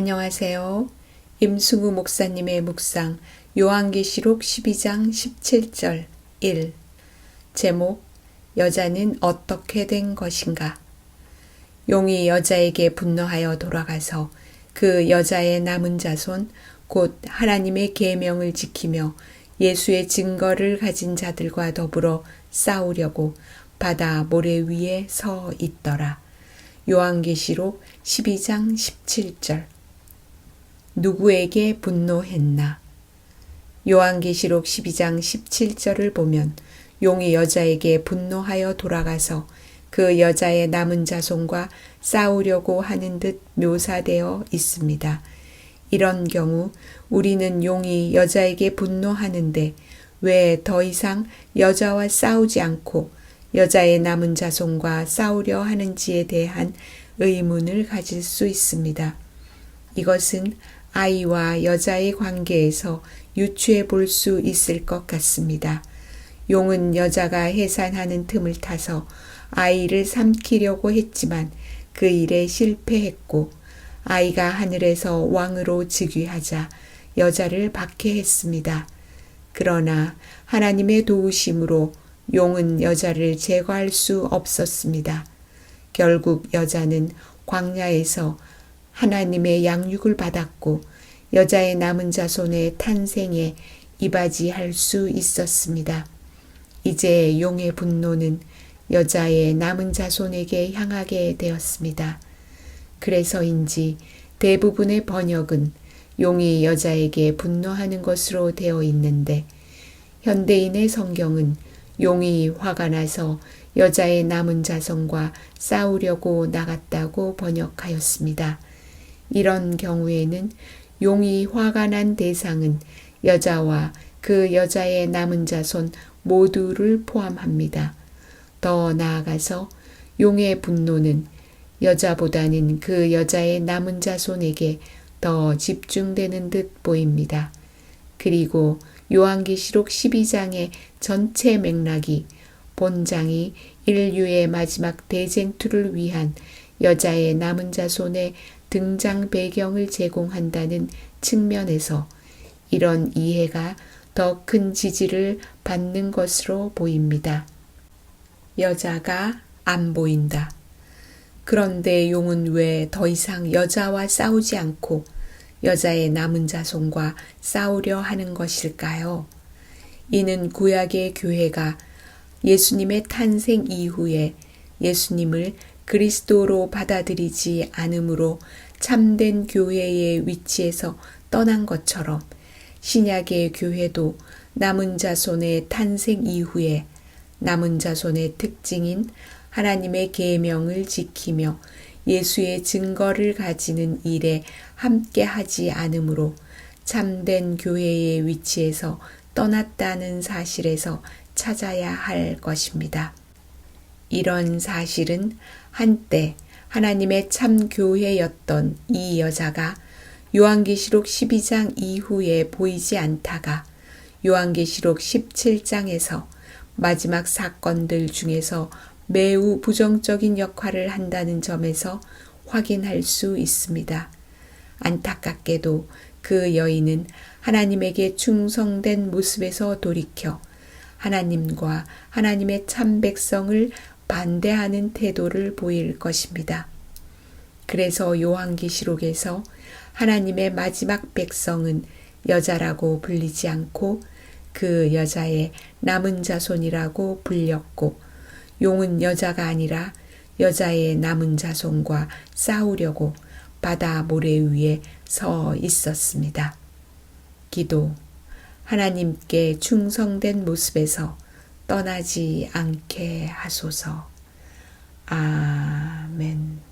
안녕하세요. 임승우 목사님의 묵상 요한계시록 12장 17절 1 제목 여자는 어떻게 된 것인가? 용이 여자에게 분노하여 돌아가서 그 여자의 남은 자손 곧 하나님의 계명을 지키며 예수의 증거를 가진 자들과 더불어 싸우려고 바다 모래 위에 서 있더라. 요한계시록 12장 17절 누구에게 분노했나? 요한계시록 12장 17절을 보면 용이 여자에게 분노하여 돌아가서 그 여자의 남은 자손과 싸우려고 하는 듯 묘사되어 있습니다. 이런 경우 우리는 용이 여자에게 분노하는데 왜 더 이상 여자와 싸우지 않고 여자의 남은 자손과 싸우려 하는지에 대한 의문을 가질 수 있습니다. 이것은 아이와 여자의 관계에서 유추해 볼 수 있을 것 같습니다. 용은 여자가 해산하는 틈을 타서 아이를 삼키려고 했지만 그 일에 실패했고 아이가 하늘에서 왕으로 즉위하자 여자를 박해했습니다. 그러나 하나님의 도우심으로 용은 여자를 제거할 수 없었습니다. 결국 여자는 광야에서 하나님의 양육을 받았고 여자의 남은 자손의 탄생에 이바지할 수 있었습니다. 이제 용의 분노는 여자의 남은 자손에게 향하게 되었습니다. 그래서인지 대부분의 번역은 용이 여자에게 분노하는 것으로 되어 있는데 현대인의 성경은 용이 화가 나서 여자의 남은 자손과 싸우려고 나갔다고 번역하였습니다. 이런 경우에는 용이 화가 난 대상은 여자와 그 여자의 남은 자손 모두를 포함합니다. 더 나아가서 용의 분노는 여자보다는 그 여자의 남은 자손에게 더 집중되는 듯 보입니다. 그리고 요한계시록 12장의 전체 맥락이 본장이 인류의 마지막 대쟁투를 위한 여자의 남은 자손의 등장 배경을 제공한다는 측면에서 이런 이해가 더 큰 지지를 받는 것으로 보입니다. 여자가 안 보인다. 그런데 용은 왜 더 이상 여자와 싸우지 않고 여자의 남은 자손과 싸우려 하는 것일까요? 이는 구약의 교회가 예수님의 탄생 이후에 예수님을 그리스도로 받아들이지 않으므로 참된 교회의 위치에서 떠난 것처럼 신약의 교회도 남은 자손의 탄생 이후에 남은 자손의 특징인 하나님의 계명을 지키며 예수의 증거를 가지는 일에 함께 하지 않으므로 참된 교회의 위치에서 떠났다는 사실에서 찾아야 할 것입니다. 이런 사실은 한때 하나님의 참 교회였던 이 여자가 요한계시록 12장 이후에 보이지 않다가 요한계시록 17장에서 마지막 사건들 중에서 매우 부정적인 역할을 한다는 점에서 확인할 수 있습니다. 안타깝게도 그 여인은 하나님에게 충성된 모습에서 돌이켜 하나님과 하나님의 참 백성을 반대하는 태도를 보일 것입니다. 그래서 요한계시록에서 하나님의 마지막 백성은 여자라고 불리지 않고 그 여자의 남은 자손이라고 불렸고 용은 여자가 아니라 여자의 남은 자손과 싸우려고 바다 모래 위에 서 있었습니다. 기도 하나님께 충성된 모습에서 떠나지 않게 하소서. 아멘.